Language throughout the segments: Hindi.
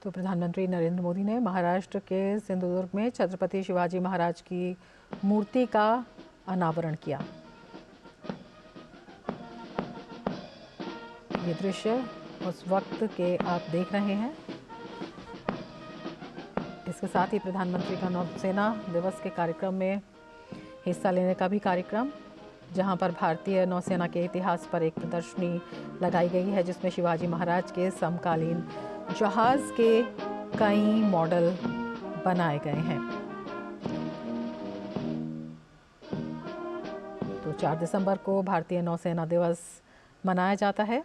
तो प्रधानमंत्री नरेंद्र मोदी ने महाराष्ट्र के सिंधुदुर्ग में छत्रपति शिवाजी महाराज की मूर्ति का अनावरण किया। ये दृश्य उस वक्त के आप देख रहे हैं। इसके साथ ही प्रधानमंत्री का नौसेना दिवस के कार्यक्रम में हिस्सा लेने का भी कार्यक्रम, जहां पर भारतीय नौसेना के इतिहास पर एक प्रदर्शनी लगाई गई है, जिसमें शिवाजी महाराज के समकालीन जहाज के कई मॉडल बनाए गए हैं। तो 4 दिसंबर को भारतीय नौसेना दिवस मनाया जाता है।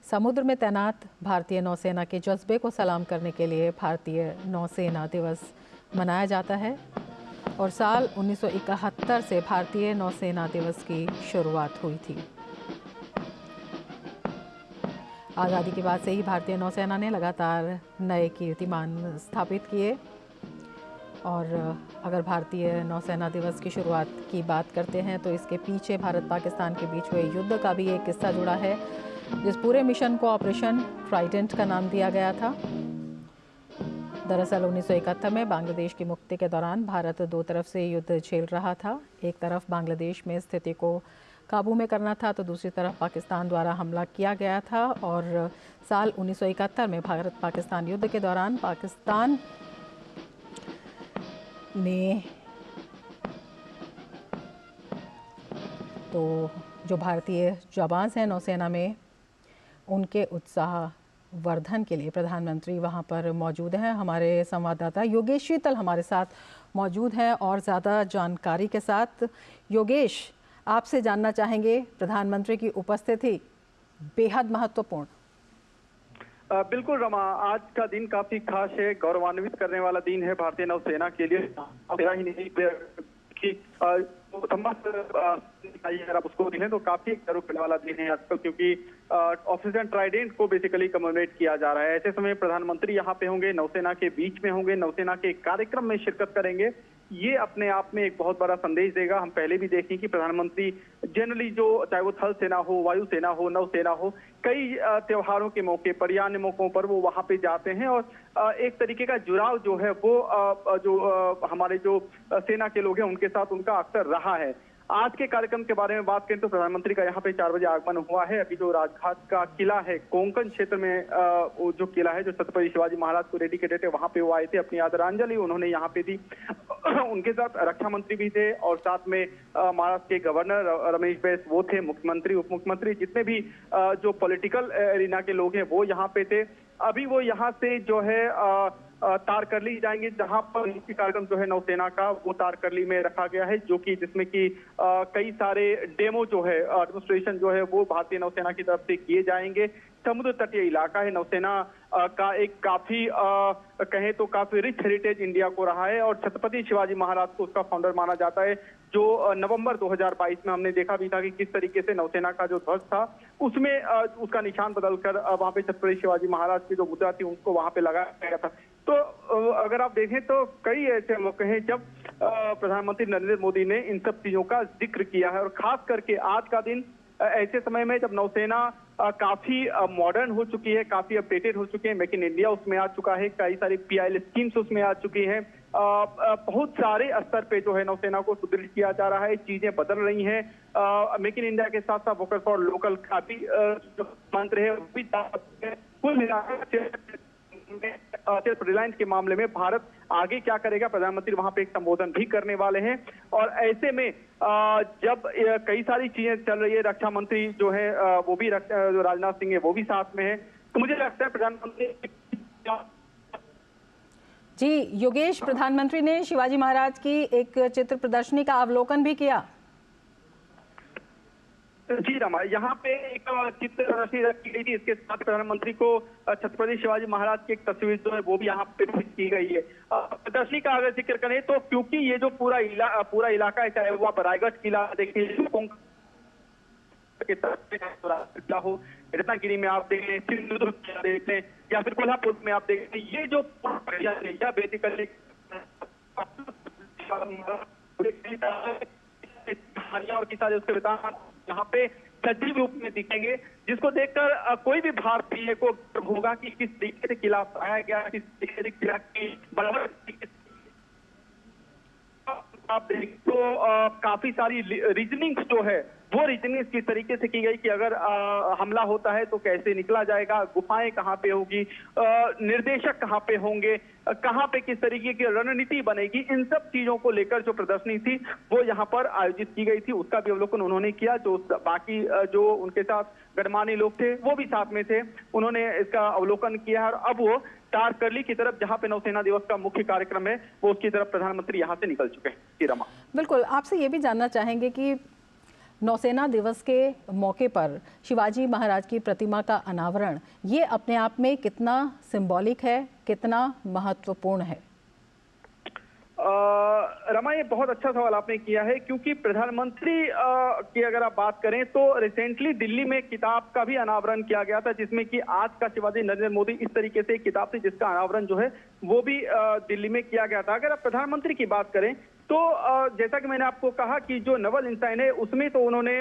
समुद्र में तैनात भारतीय नौसेना के जज्बे को सलाम करने के लिए भारतीय नौसेना दिवस मनाया जाता है और साल 1971 से भारतीय नौसेना दिवस की शुरुआत हुई थी। आज़ादी के बाद से ही भारतीय नौसेना ने लगातार नए कीर्तिमान स्थापित किए। और अगर भारतीय नौसेना दिवस की शुरुआत की बात करते हैं तो इसके पीछे भारत पाकिस्तान के बीच हुए युद्ध का भी एक किस्सा जुड़ा है, जिस पूरे मिशन को ऑपरेशन ट्राइडेंट का नाम दिया गया था। दरअसल 1971 में बांग्लादेश की मुक्ति के दौरान भारत दो तरफ से युद्ध झेल रहा था। एक तरफ बांग्लादेश में स्थिति को काबू में करना था, तो दूसरी तरफ पाकिस्तान द्वारा हमला किया गया था। और साल 1971 में भारत पाकिस्तान युद्ध के दौरान पाकिस्तान ने तो जो भारतीय जवान हैं नौसेना में, उनके उत्साह वर्धन के लिए प्रधानमंत्री वहां पर मौजूद हैं। हमारे संवाददाता योगेश शीतल हमारे साथ मौजूद हैं और ज़्यादा जानकारी के साथ। योगेश, आपसे जानना चाहेंगे, प्रधानमंत्री की उपस्थिति बेहद महत्वपूर्ण। बिल्कुल रमा, आज का दिन काफी खास है, गौरवान्वित करने वाला दिन है भारतीय नौसेना के लिए। मेरा ही नहीं कि समस्त अगर आप उसको देखें तो काफी गर्व करने वाला दिन है आजकल, क्योंकि ऑपरेशन ट्राइडेंट को बेसिकली कमेमोरेट किया जा रहा है। ऐसे समय प्रधानमंत्री यहाँ पे होंगे, नौसेना के बीच में होंगे, नौसेना के कार्यक्रम में शिरकत करेंगे। ये अपने आप में एक बहुत बड़ा संदेश देगा। हम पहले भी देखें कि प्रधानमंत्री जनरली जो चाहे वो थल सेना हो, वायु सेना हो, नौसेना हो, कई त्योहारों के मौके पर या अन्य मौकों पर वो वहां पे जाते हैं और एक तरीके का जुड़ाव जो है वो हमारे जो सेना के लोग हैं उनके साथ उनका अक्सर रहा है। आज के कार्यक्रम के बारे में बात करें तो प्रधानमंत्री का यहाँ पे 4 बजे आगमन हुआ है। अभी जो राजघाट का किला है, कोंकण क्षेत्र में वो जो किला है जो छत्रपति शिवाजी महाराज को डेडिकेटेड है, वहां पे वो आए थे, अपनी आदरांजलि उन्होंने यहाँ पे दी। उनके साथ रक्षा मंत्री भी थे और साथ में महाराष्ट्र के गवर्नर रमेश बैस वो थे, मुख्यमंत्री, उप मुख्यमंत्री, जितने भी जो पॉलिटिकल एरिना के लोग हैं वो यहाँ पे थे। अभी वो यहाँ से जो है तारकर्ली जाएंगे, जहां पर मुख्य कार्यक्रम जो है नौसेना का वो तारकर्ली में रखा गया है, जो कि जिसमें कि कई सारे डेमो जो है डेमोन्स्ट्रेशन जो है वो भारतीय नौसेना की तरफ से किए जाएंगे। समुद्र तटीय इलाका है, नौसेना का एक काफी कहें तो काफी रिच हेरिटेज इंडिया को रहा है और छत्रपति शिवाजी महाराज को उसका फाउंडर माना जाता है। जो नवंबर 2022 में हमने देखा भी था कि किस तरीके से नौसेना का जो ध्वज था उसमें उसका निशान बदलकर वहां पे छत्रपति शिवाजी महाराज की जो मुद्रा थी उसको वहां पे लगाया गया था। तो अगर आप देखें तो कई ऐसे मौके हैं जब प्रधानमंत्री नरेंद्र मोदी ने इन सब चीजों का जिक्र किया है और खास करके आज का दिन ऐसे समय में जब नौसेना काफी मॉडर्न हो चुकी है, काफी अपडेटेड हो चुके हैं, मेक इन इंडिया उसमें आ चुका है, कई सारी PIL स्कीम्स उसमें आ चुकी हैं, बहुत सारे स्तर पे जो है नौसेना को सुदृढ़ किया जा रहा है, चीजें बदल रही हैं। मेक इन इंडिया के साथ साथ वोकल फॉर लोकल का भी मंत्र है, कुल मिलाकर सिर्फ रिलायंस के मामले में भारत आगे क्या करेगा, प्रधानमंत्री वहां पे एक संबोधन भी करने वाले हैं। और ऐसे में जब कई सारी चीजें चल रही है, रक्षा मंत्री जो है वो भी जो राजनाथ सिंह है वो भी साथ में है, तो मुझे लगता है प्रधानमंत्री जी। योगेश, प्रधानमंत्री ने शिवाजी महाराज की एक चित्र प्रदर्शनी का अवलोकन भी किया। जी रमा, यहाँ पे एक चित्र प्रदर्शनी रखी गई थी, इसके साथ प्रधानमंत्री को छत्रपति शिवाजी महाराज की एक तस्वीर जो है वो भी यहाँ पे की गई है। प्रदर्शनी का अगर जिक्र करें तो क्योंकि ये जो पूरा इलाका है, चाहे वो आप रायगढ़ किला देखिए किला हो, रत्नागिरी में आप देख लें, सिंधुदुर्ग किला देख लें या फिर कोल्हापुर में आप देख लें, ये जो बेसिकली और की सारे उसके यहाँ पे सजीव रूप में दिखेंगे, जिसको देखकर कोई भी भारतीय को होगा कि किस तरीके से किला पाया गया, किस तरीके से किला की बनावट। आप देखें तो काफी सारी रीजनिंग जो है वो रीजनिंग किस तरीके से की गई कि अगर हमला होता है तो कैसे निकला जाएगा, गुफाएं कहाँ पे होगी, निर्देशक कहाँ पे होंगे, कहाँ पे किस तरीके की रणनीति बनेगी, इन सब चीजों को लेकर जो प्रदर्शनी थी वो यहाँ पर आयोजित की गई थी। उसका भी अवलोकन उन्होंने किया। जो बाकी जो उनके साथ गणमान्य लोग थे वो भी साथ में थे, उन्होंने इसका अवलोकन किया और अब वो तारकर्ली की तरफ, जहां पे नौसेना दिवस का मुख्य कार्यक्रम है, वो उसकी तरफ प्रधानमंत्री यहां से निकल चुके हैं। जी रमा। बिल्कुल, आपसे ये भी जानना चाहेंगे कि नौसेना दिवस के मौके पर शिवाजी महाराज की प्रतिमा का अनावरण, ये अपने आप में कितना सिंबॉलिक है, कितना महत्वपूर्ण है? रमा, ये बहुत अच्छा सवाल आपने किया है, क्योंकि प्रधानमंत्री की अगर आप बात करें तो रिसेंटली दिल्ली में किताब का भी अनावरण किया गया था, जिसमें कि आज का शिवाजी नरेंद्र मोदी इस तरीके से किताब थी जिसका अनावरण जो है वो भी दिल्ली में किया गया था। अगर आप प्रधानमंत्री की बात करें तो जैसा कि मैंने आपको कहा कि जो नवल इंसान है उसमें तो उन्होंने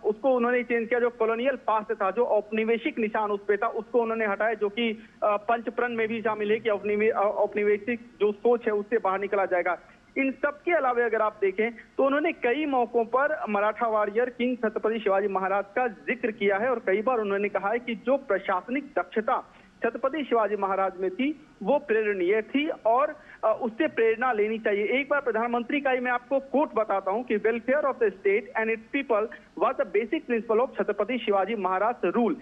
उसको उन्होंने चेंज किया। जो कॉलोनियल पास्ट था, जो औपनिवेशिक निशान उस पे था, उसको उन्होंने हटाया, जो कि पंचप्रण में भी शामिल है कि औपनिवेशिक जो सोच है उससे बाहर निकला जाएगा। इन सब के अलावा अगर आप देखें तो उन्होंने कई मौकों पर मराठा वॉरियर किंग छत्रपति शिवाजी महाराज का जिक्र किया है और कई बार उन्होंने कहा है कि जो प्रशासनिक दक्षता छत्रपति शिवाजी महाराज में थी वो प्रेरणीय थी और उससे प्रेरणा लेनी चाहिए। एक बार प्रधानमंत्री का ही मैं आपको कोट बताता हूं कि welfare of the state and it's people was the basic principle of Chhatrapati Shivaji Maharaj rule.